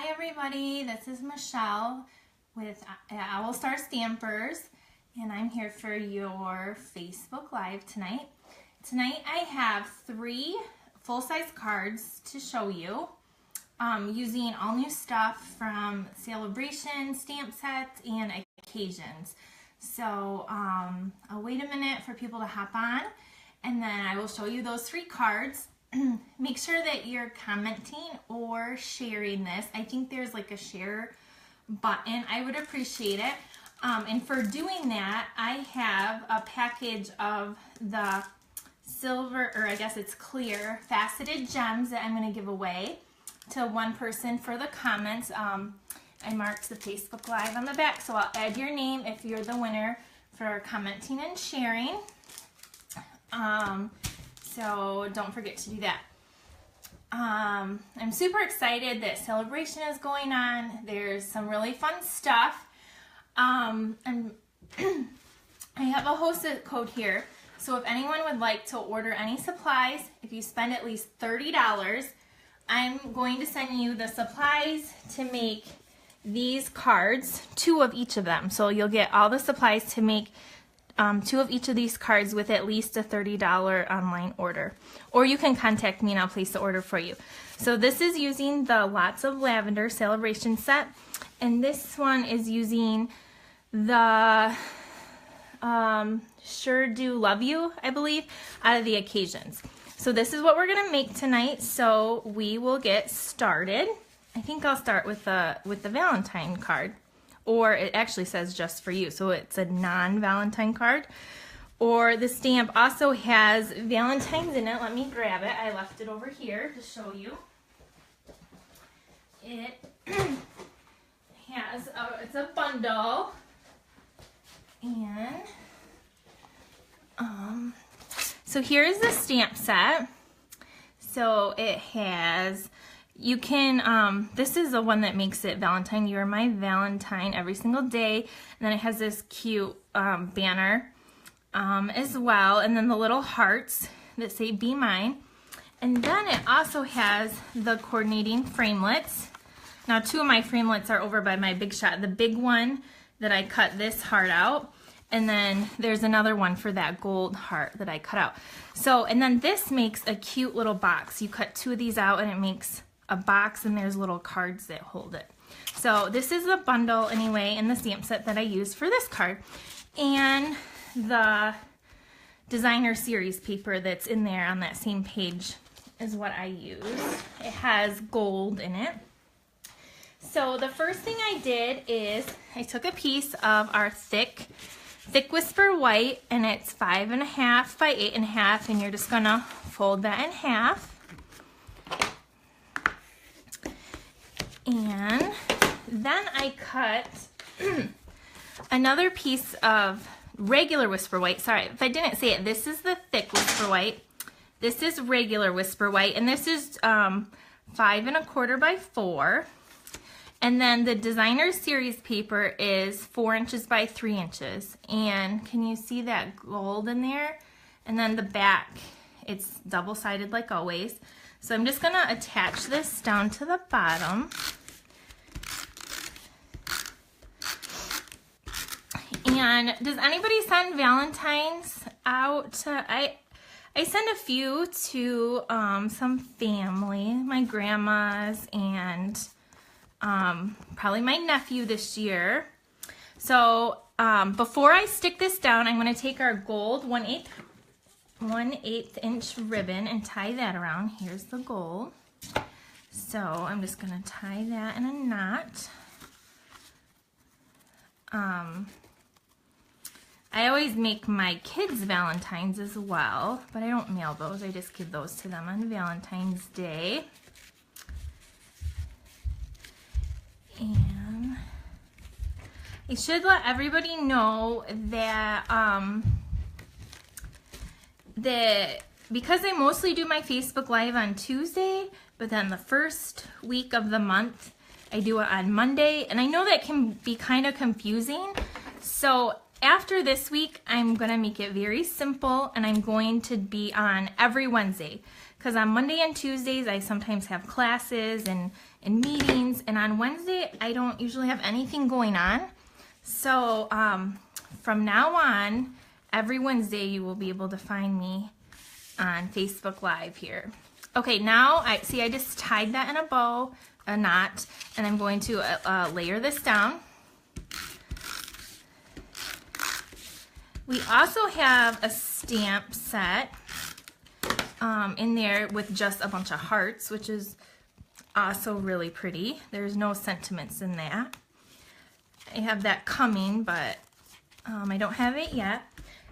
Hi everybody, this is Michelle with Owl Star Stampers, and I'm here for your Facebook Live tonight. Tonight I have 3 full-size cards to show you using all new stuff from Sale-A-Bration stamp sets and occasions. So I'll wait a minute for people to hop on, and then I will show you those 3 cards. Make sure that you're commenting or sharing this. I think there's like a share button. I would appreciate it. And for doing that, I have a package of the silver, or I guess it's clear, faceted gems that I'm going to give away to one person for the comments. I marked the Facebook Live on the back, so I'll add your name if you're the winner for commenting and sharing. So don't forget to do that. I'm super excited that Sale-A-Bration is going on. There's some really fun stuff. And I have a hostess code here. So if anyone would like to order any supplies, if you spend at least $30, I'm going to send you the supplies to make these cards, 2 of each of them. So you'll get all the supplies to make 2 of each of these cards with at least a $30 online order. Or you can contact me and I'll place the order for you. So this is using the Lots of Lavender Sale-A-Bration set. And this one is using the Sure Do Love You, I believe, out of the occasions. So this is what we're going to make tonight. So we will get started. I think I'll start with the Valentine card. Or it actually says just for you, so it's a non-Valentine card. Or the stamp also has Valentine's in it. Let me grab it. I left it over here to show you. It has, it's a bundle. And, so here's the stamp set. So it has... You can, this is the one that makes it Valentine. You're my Valentine every single day. And then it has this cute banner as well. And then the little hearts that say Be Mine. And then it also has the coordinating framelets. Now 2 of my framelets are over by my Big Shot. The big one that I cut this heart out. And then there's another one for that gold heart that I cut out. So, and then this makes a cute little box. You cut 2 of these out and it makes a box, and there's little cards that hold it. So this is the bundle anyway, and the stamp set that I used for this card, and the designer series paper that's in there on that same page is what I used. It has gold in it. So the first thing I did is I took a piece of our thick Whisper White, and it's 5.5 by 8.5, and you're just gonna fold that in half. And then I cut another piece of regular Whisper White. Sorry, if I didn't say it, this is the thick Whisper White. This is regular Whisper White, and this is 5.25 by 4. And then the designer series paper is 4 inches by 3 inches. And can you see that gold in there? And then the back, it's double-sided like always. So I'm just gonna attach this down to the bottom. And does anybody send Valentines out? I send a few to some family, my grandma's, and probably my nephew this year. So before I stick this down, I'm gonna take our gold 1/8 inch ribbon and tie that around. Here's the gold. So I'm just gonna tie that in a knot. I always make my kids Valentines as well, but I don't mail those. I just give those to them on Valentine's Day. And I should let everybody know that because I mostly do my Facebook Live on Tuesday, but then the first week of the month I do it on Monday, and I know that can be kind of confusing. So after this week, I'm going to make it very simple, and I'm going to be on every Wednesday. because on Monday and Tuesdays I sometimes have classes and meetings, and on Wednesday I don't usually have anything going on. So from now on, every Wednesday you will be able to find me on Facebook Live here. Okay, now I just tied that in a bow, a knot, and I'm going to layer this down. We also have a stamp set in there with just a bunch of hearts, which is also really pretty. There's no sentiments in that. I have that coming, but I don't have it yet.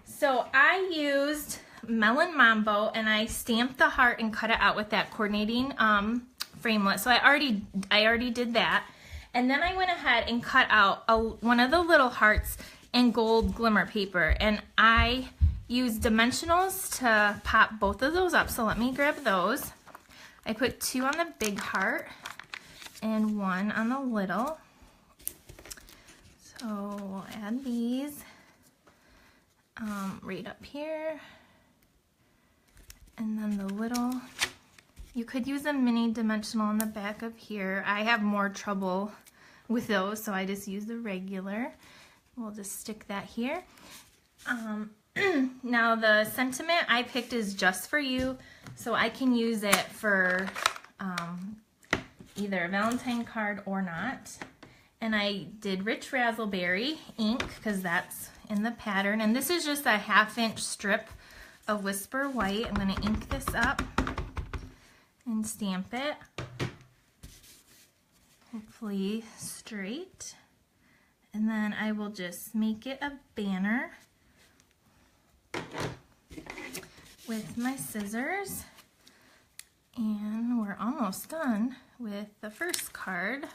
So I used Melon Mambo, and I stamped the heart and cut it out with that coordinating framelit. So I already did that. And then I went ahead and cut out one of the little hearts in gold glimmer paper, and I used dimensionals to pop both of those up. So let me grab those. I put 2 on the big heart and 1 on the little. So we'll add these right up here. And then the little, you could use a mini dimensional on the back of here. I have more trouble with those, so I just use the regular. We'll just stick that here. Now the sentiment I picked is just for you, so I can use it for either a Valentine card or not. And I did Rich Razzleberry ink because that's in the pattern. And this is just a 1/2 inch strip of Whisper White. I'm going to ink this up and stamp it, hopefully straight. And then I will just make it a banner with my scissors. And we're almost done with the first card.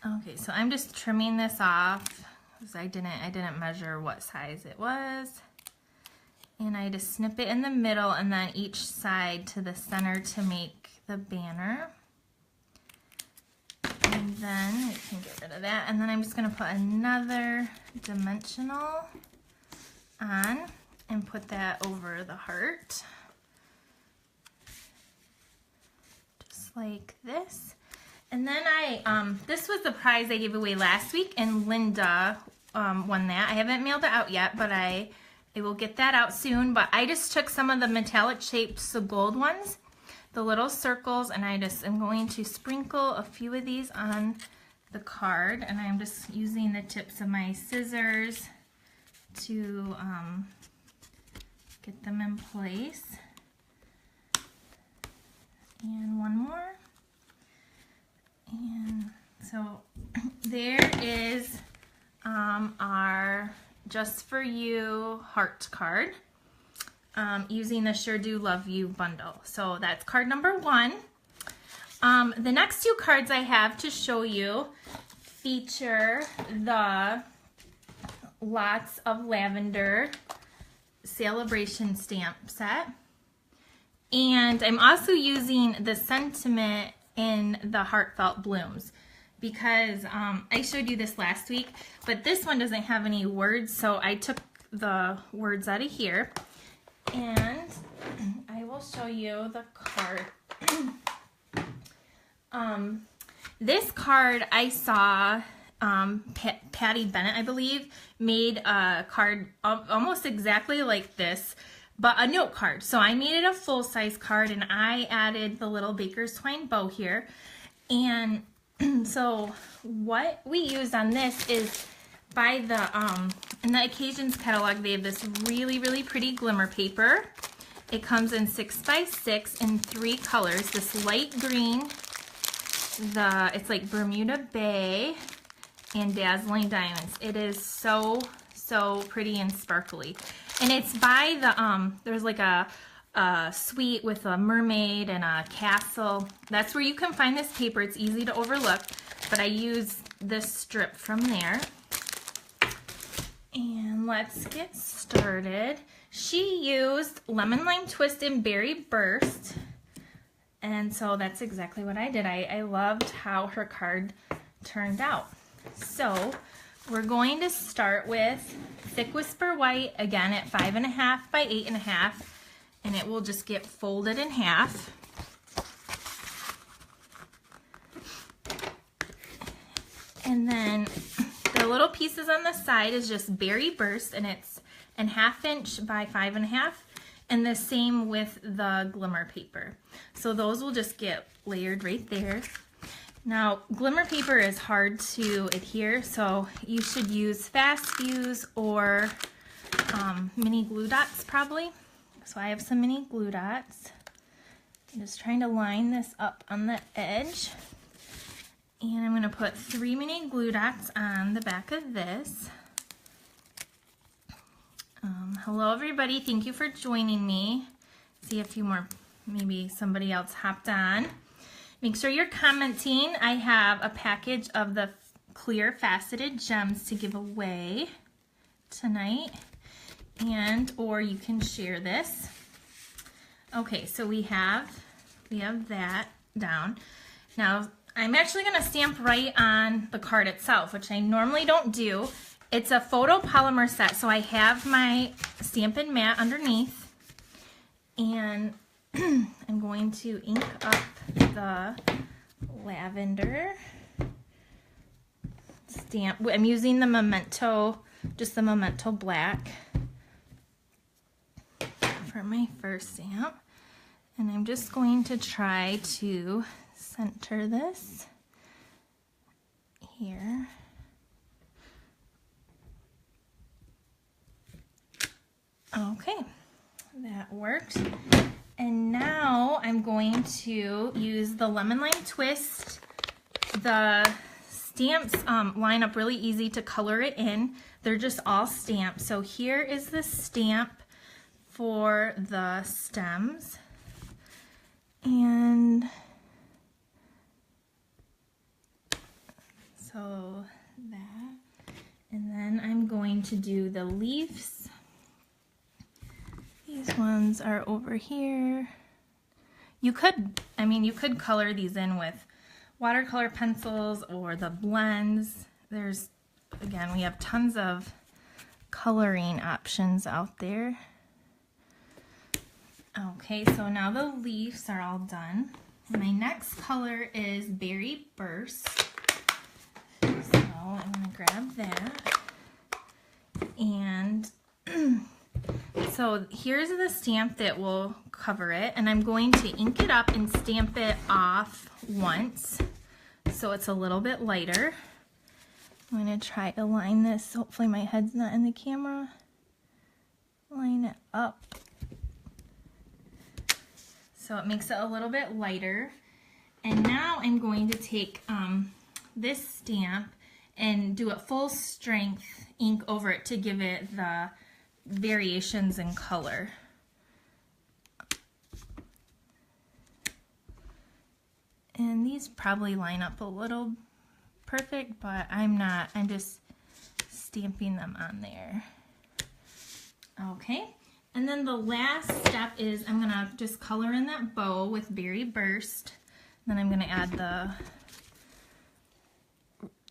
Okay, so I'm just trimming this off because I didn't measure what size it was. And I just snip it in the middle and then each side to the center to make the banner. And then we can get rid of that. And then I'm just going to put another dimensional on and put that over the heart. Just like this. And then this was the prize I gave away last week, and Linda won that. I haven't mailed it out yet, but I will get that out soon. But I just took some of the metallic shapes, the gold ones, the little circles, and I just am going to sprinkle a few of these on the card. And I'm just using the tips of my scissors to get them in place. And one more. And so there is our Just For You heart card using the Sure Do Love You bundle. So that's card number 1. The next 2 cards I have to show you feature the Lots of Lavender Sale-A-Bration stamp set. And I'm also using the sentiment in the Heartfelt Blooms because I showed you this last week, but this one doesn't have any words, so I took the words out of here, and I will show you the card. This card I saw Patty Bennett, I believe, made a card almost exactly like this, but a note card. So I made it a full-size card, and I added the little baker's twine bow here. And so what we used on this is by the in the Occasions catalog, they have this really, really pretty glimmer paper. It comes in 6x6 in 3 colors. This light green, it's like Bermuda Bay, and Dazzling Diamonds. It is so pretty and sparkly. And it's by the, there's like a suite with a mermaid and a castle. That's where you can find this paper. It's easy to overlook, but I use this strip from there. And let's get started. She used Lemon Lime Twist and Berry Burst. And so that's exactly what I did. I loved how her card turned out. So we're going to start with Thick Whisper White, again at 5.5 by 8.5, and it will just get folded in half. And then the little pieces on the side is just Berry Burst, and it's an 1/2 inch by 5.5, and the same with the glimmer paper. So those will just get layered right there. Now, glimmer paper is hard to adhere, so you should use fast fuse or mini glue dots probably. So I have some mini glue dots. I'm just trying to line this up on the edge. And I'm going to put 3 mini glue dots on the back of this. Hello everybody, thank you for joining me. See a few more, maybe somebody else hopped on. Make sure you're commenting. I have a package of the clear faceted gems to give away tonight, and or you can share this. Okay, so we have that down. Now I'm actually going to stamp right on the card itself, which I normally don't do. It's a photopolymer set, so I have my Stampin' mat underneath, and I'm going to ink up the lavender stamp. I'm using the Memento, just the Memento black for my first stamp, and I'm just going to try to center this here. Okay, that worked. And now I'm going to use the Lemon Lime Twist. The stamps line up really easy to color it in. They're just all stamped. So here is the stamp for the stems. And so that. And then I'm going to do the leaves. These ones are over here. You could color these in with watercolor pencils or the blends. There's, again, we have tons of coloring options out there. Okay, so now the leaves are all done. My next color is Berry Burst. So I'm gonna grab that. And so here's the stamp that will cover it, and I'm going to ink it up and stamp it off once so it's a little bit lighter. I'm going to try to line this. Hopefully my head's not in the camera. Line it up so it makes it a little bit lighter. And now I'm going to take this stamp and do it full strength ink over it to give it the variations in color. And these probably line up a little perfect, but I'm not. I'm just stamping them on there. Okay, and then the last step is I'm gonna just color in that bow with Berry Burst. Then I'm gonna add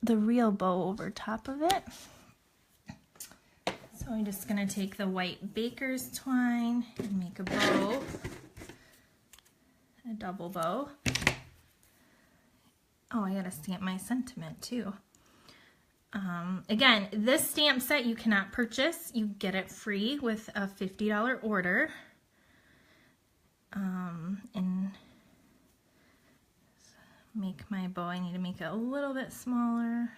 the real bow over top of it. So I'm just going to take the white baker's twine and make a bow, a double bow. Oh, I got to stamp my sentiment too. Again, this stamp set you cannot purchase. You get it free with a $50 order. And make my bow, I need to make it a little bit smaller.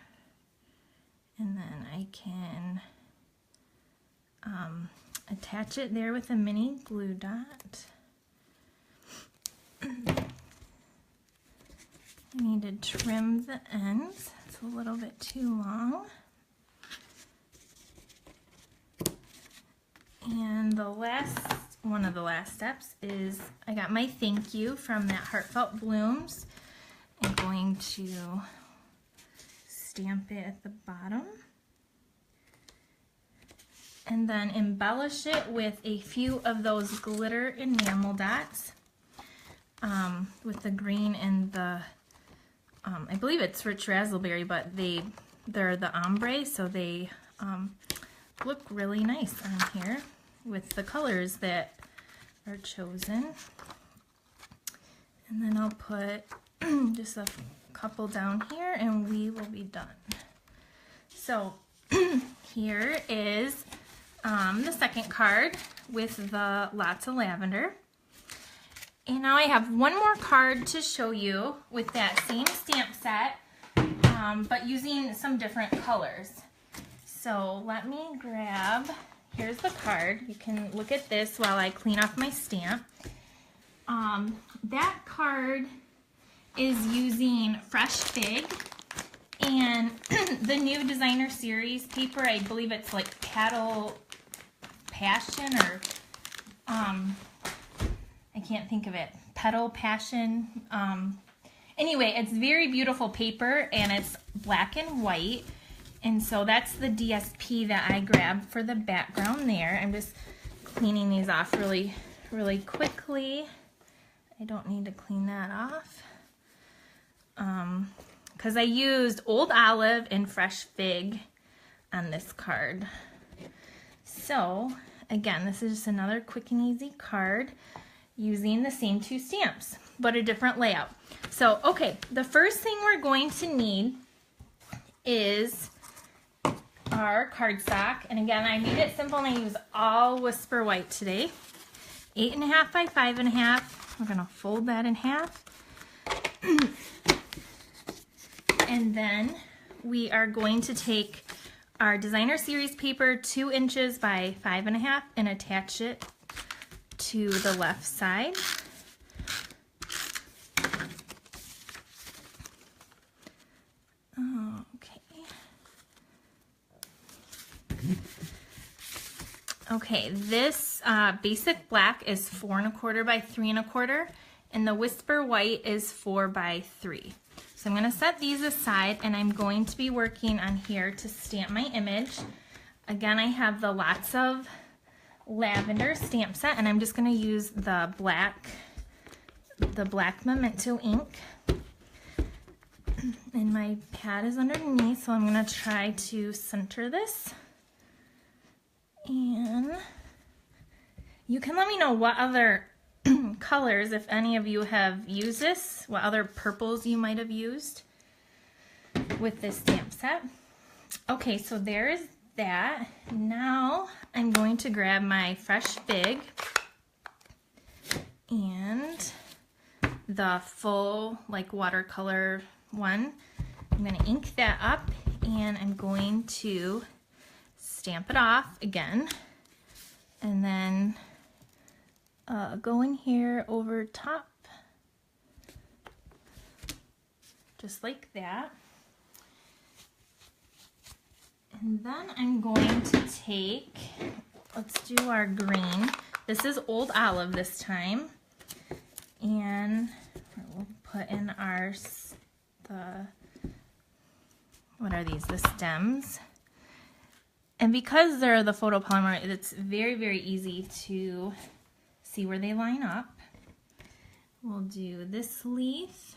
And then I can attach it there with a mini glue dot. I need to trim the ends. It's a little bit too long. And the last, one of the last steps is I got my thank you from that Heartfelt Blooms. I'm going to stamp it at the bottom. And then embellish it with a few of those glitter enamel dots with the green and the, I believe it's Rich Razzleberry, but they they're the ombre, so they look really nice on here with the colors that are chosen. And then I'll put just a couple down here and we will be done. So here is the second card with the lots of lavender. And now I have one more card to show you with that same stamp set, but using some different colors. So let me grab, here's the card. You can look at this while I clean off my stamp. That card is using Fresh Fig and the new designer series paper. I believe it's like Paddle Passion, or I can't think of it. Petal Passion. Anyway, it's very beautiful paper and it's black and white. And so that's the DSP that I grabbed for the background there. I'm just cleaning these off really, really quickly. I don't need to clean that off. Because I used Old Olive and Fresh Fig on this card. So, again, this is just another quick and easy card using the same two stamps, but a different layout. So, okay, the first thing we're going to need is our cardstock. And again, I made it simple and I use all Whisper White today. 8.5 by 5.5. We're gonna fold that in half. And then we are going to take our designer series paper 2 inches by 5.5 and attach it to the left side. Okay, this basic black is 4 1/4 by 3 1/4, and the Whisper White is 4 by 3. So I'm going to set these aside, and I'm going to be working on here to stamp my image. Again, I have the Lots of Lavender stamp set, and I'm just going to use the black Memento ink. And my pad is underneath, so I'm going to try to center this. And you can let me know what other colors, if any of you have used this, what other purples you might have used with this stamp set. Okay, so there's that. Now I'm going to grab my Fresh Fig and the full like watercolor one. I'm going to ink that up and I'm going to stamp it off again, and then go in here over top, just like that. And then I'm going to take, let's do our green. This is Old Olive this time, and we'll put in our, what are these, the stems. And because they're the photopolymer, it's very, very easy to see where they line up. We'll do this leaf.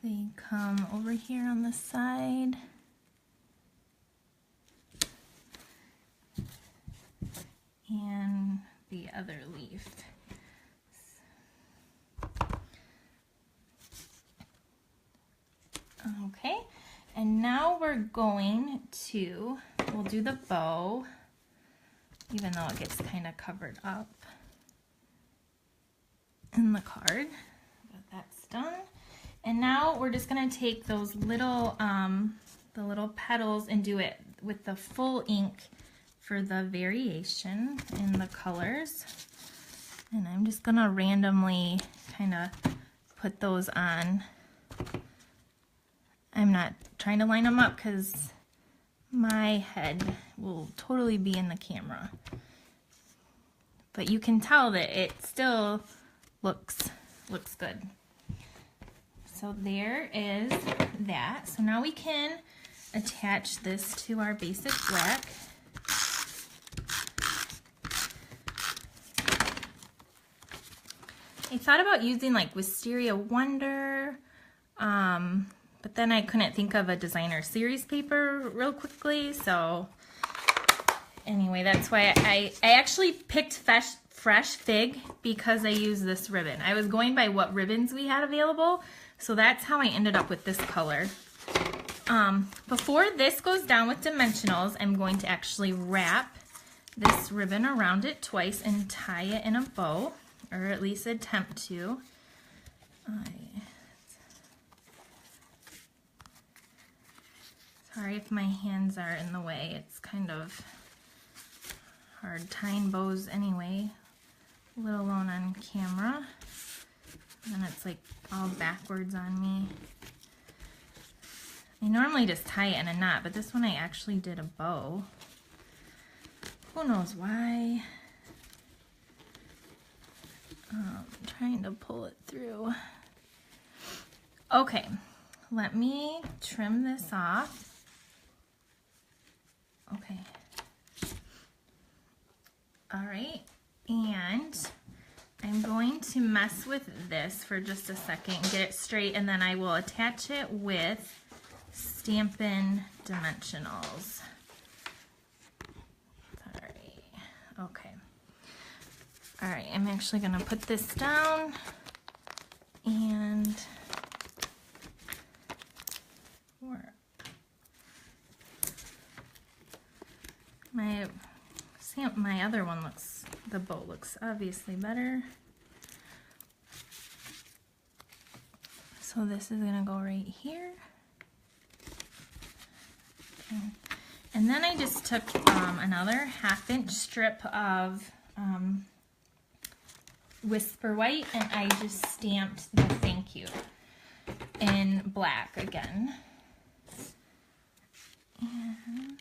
They come over here on the side. And the other leaf. Okay. And now we're going to, we'll do the bow, even though it gets kind of covered up in the card, but that's done. And now we're just going to take those little, the little petals and do it with the full ink for the variation in the colors. And I'm just going to randomly kind of put those on. I'm not trying to line them up because my head will totally be in the camera. But you can tell that it still looks good. So there is that. So now we can attach this to our basic black. I thought about using like Wisteria Wonder, but then I couldn't think of a designer series paper real quickly, so anyway, that's why I actually picked Fresh Fig because I use this ribbon. I was going by what ribbons we had available, so that's how I ended up with this color. Before this goes down with dimensionals, I'm going to actually wrap this ribbon around it twice and tie it in a bow, or at least attempt to. Sorry if my hands are in the way. It's kind of hard tying bows anyway, let alone on camera. And it's like all backwards on me. I normally just tie it in a knot, but this one I actually did a bow. Who knows why? I'm trying to pull it through. Okay, let me trim this off. Okay. All right, and I'm going to mess with this for just a second, get it straight, and then I will attach it with Stampin' Dimensionals. Sorry. Okay. All right, I'm actually going to put this down and my other one looks, the bow looks obviously better. So this is going to go right here. Okay. And then I just took another 1/2-inch strip of Whisper White, and I just stamped the thank you in black again. And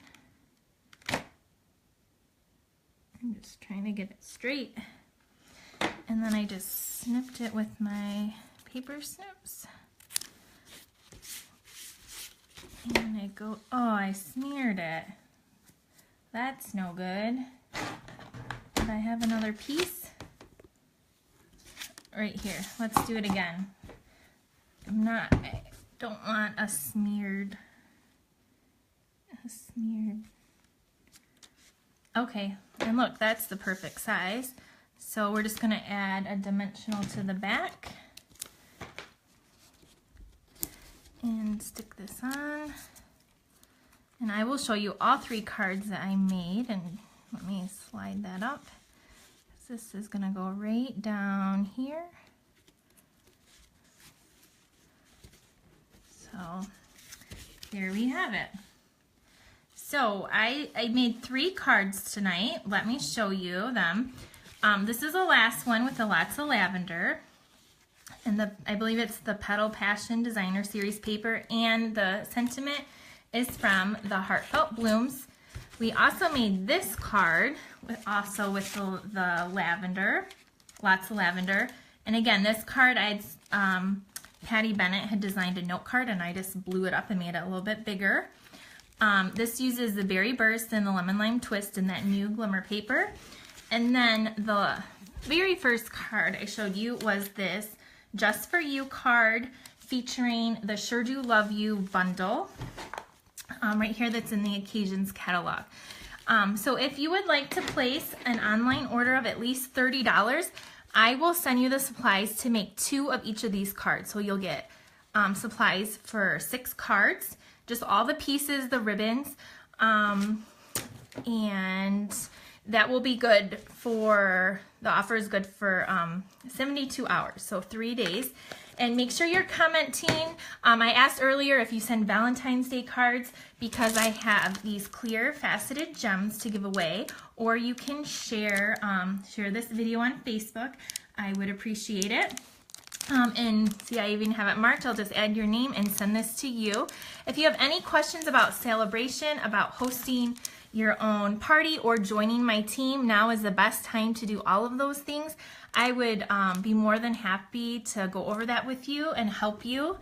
I'm just trying to get it straight. And then I just snipped it with my paper snips. And I go, oh, I smeared it. That's no good. Did I have another piece? Right here. Let's do it again. I don't want a smeared. Okay, and look, that's the perfect size. So we're just gonna add a dimensional to the back. And stick this on, and I will show you all 3 cards that I made, and let me slide that up. This is going to go right down here. So there we have it. So I made 3 cards tonight. Let me show you them. This is the last one with the lots of lavender. And I believe it's the Petal Passion Designer Series paper, and the sentiment is from the Heartfelt Blooms. We also made this card with the lavender, lots of lavender. And again, this card Patty Bennett had designed a note card, and I just blew it up and made it a little bit bigger. This uses the Berry Burst and the Lemon Lime Twist in that new glimmer paper. And then the very first card I showed you was this Just For You card featuring the Sure Do Love You bundle right here that's in the Occasions catalog. So if you would like to place an online order of at least $30, I will send you the supplies to make 2 of each of these cards. So you'll get supplies for 6 cards, just all the pieces, the ribbons, and that will be good for, the offer is good for 72 hours, so 3 days. And make sure you're commenting. I asked earlier if you send Valentine's Day cards, because I have these clear faceted gems to give away, or you can share this video on Facebook. I would appreciate it. And see, I even have it marked. I'll just add your name and send this to you. If you have any questions about Sale-A-Bration, about hosting your own party, or joining my team, now is the best time to do all of those things. I would be more than happy to go over that with you and help you.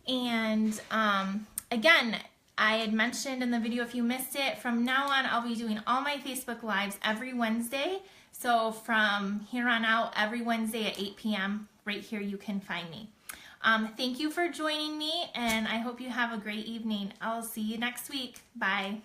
And again, I had mentioned in the video, if you missed it, from now on I'll be doing all my Facebook Lives every Wednesday. So from here on out, every Wednesday at 8 p.m. right here you can find me. Thank you for joining me, and I hope you have a great evening. I'll see you next week. Bye.